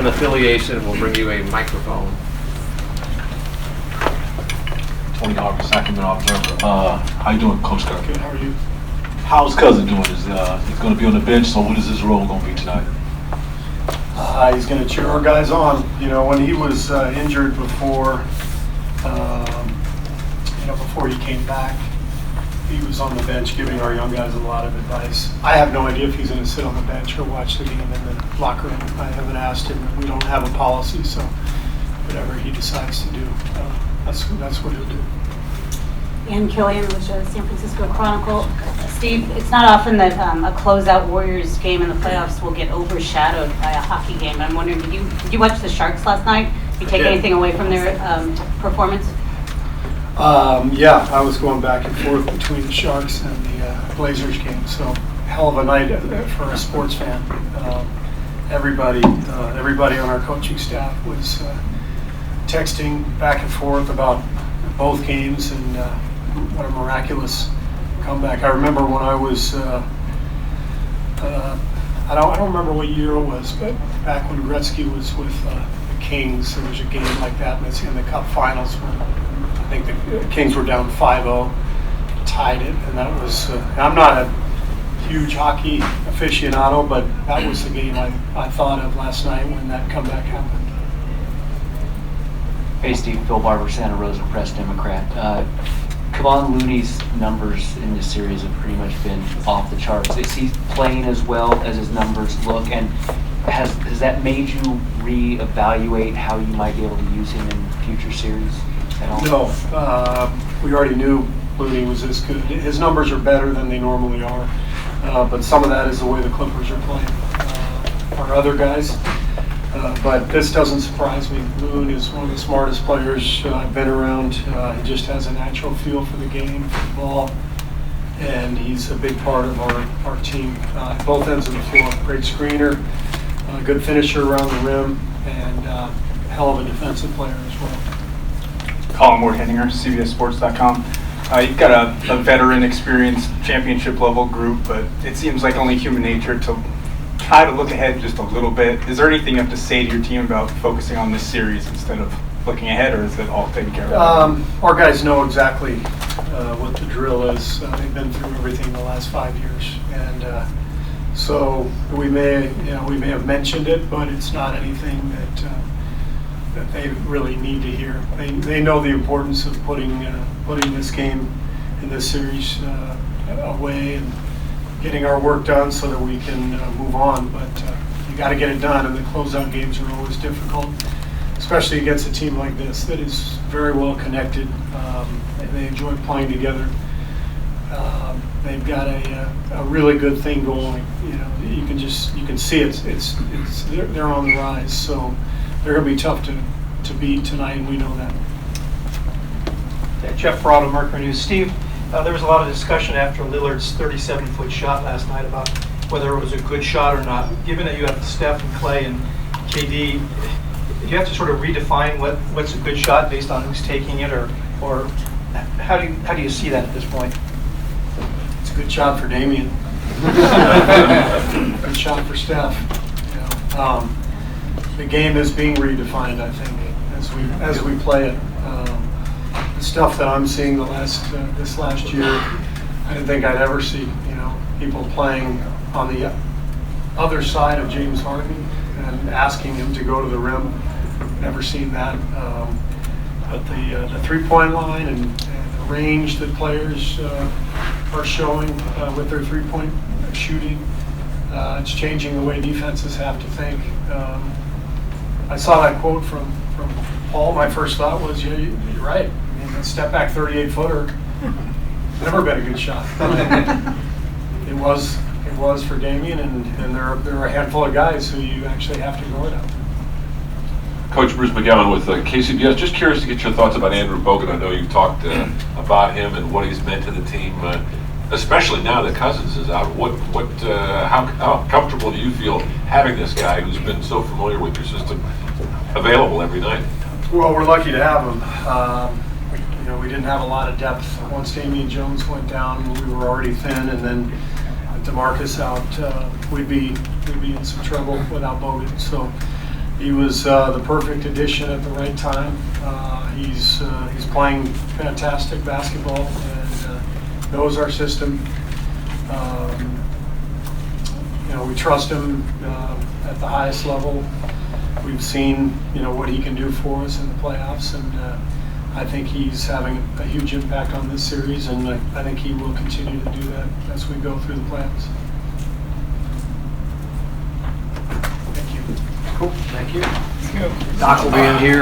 and affiliation, and we'll bring you a microphone. Tony Harper, Sacramento Observer. How you doing, Coach Kerr? Good, how are you? How's Cousin doing? He's going to be on the bench, so what is his role going to be tonight? He's going to cheer our guys on. You know, when he was injured before he came back, he was on the bench giving our young guys a lot of advice. I have no idea if he's going to sit on the bench or watch the game in the locker room. I haven't asked him. We don't have a policy, so whatever he decides to do, that's what he'll do. Ann Killian with the San Francisco Chronicle. Steve, it's not often that a closeout Warriors game in the playoffs will get overshadowed by a hockey game. I'm wondering, did you watch the Sharks last night? Did you take anything away from their performance? Yeah, I was going back and forth between the Sharks and the Blazers game. So hell of a night for a sports fan. Everybody on our coaching staff was texting back and forth about both games and what a miraculous comeback. I remember when I was, I don't remember what year it was, but back when Gretzky was with the Kings, there was a game like that in the Cup Finals when I think the Kings were down 5-0, tied it, and that was, I'm not a huge hockey aficionado, but that was the game I thought of last night when that comeback happened. Hey Steve, Phil Barber, Santa Rosa Press Democrat. Kevon Looney's numbers in this series have pretty much been off the charts. Is he playing as well as his numbers look? And has that made you reevaluate how you might be able to use him in future series at all? No, we already knew Looney was this good. His numbers are better than they normally are, but some of that is the way the Clippers are playing our other guys. But this doesn't surprise me. Loon is one of the smartest players I've been around. He just has a natural feel for the game, for the ball, and he's a big part of our team. Both ends of the floor. Great screener, good finisher around the rim, and hell of a defensive player as well. Colin Ward-Henninger, CBSSports.com. You've got a veteran, experienced championship level group, but it seems like only human nature to try to look ahead just a little bit. Is there anything you have to say to your team about focusing on this series instead of looking ahead, or is it all taken care of? Our guys know exactly what the drill is. They've been through everything the last 5 years, and so we may have mentioned it, but it's not anything that they really need to hear. They know the importance of putting this game in this series away and getting our work done so that we can move on, but you got to get it done, and the closeout games are always difficult, especially against a team like this that is very well connected. They enjoy playing together. They've got a really good thing going. You know, you can see they're on the rise, so they're going to be tough to beat tonight, and we know that. Jeff Peralta, Mercury News. Steve, there was a lot of discussion after Lillard's 37-foot shot last night about whether it was a good shot or not. Given that you have Steph and Clay and KD, you have to sort of redefine what's a good shot based on who's taking it, or how do you see that at this point? It's a good shot for Damian. Good shot for Steph. You know, the game is being redefined, I think, as we play it. The stuff that I'm seeing this last year, I didn't think I'd ever see. You know, people playing on the other side of James Harden and asking him to go to the rim. Never seen that. But the three-point line and the range that players are showing with their three-point shooting, it's changing the way defenses have to think. I saw that quote from Paul. My first thought was, yeah, you're right. I mean, a step back 38-footer, never been a good shot. It was for Damian, and there are a handful of guys who you actually have to guard out. Coach Bruce McGowan with KCBS. Just curious to get your thoughts about Andrew Bogut. I know you've talked about him and what he's meant to the team, especially now that Cousins is out. How comfortable do you feel having this guy who's been so familiar with your system available every night? Well, we're lucky to have him. We didn't have a lot of depth. Once Damian Jones went down, we were already thin, and then with DeMarcus out, we'd be in some trouble without Bogut. So, He was the perfect addition at the right time. He's playing fantastic basketball and knows our system. We trust him at the highest level. We've seen what he can do for us in the playoffs, and I think he's having a huge impact on this series, and I think he will continue to do that as we go through the playoffs. Cool, thank you. Doc will be in here.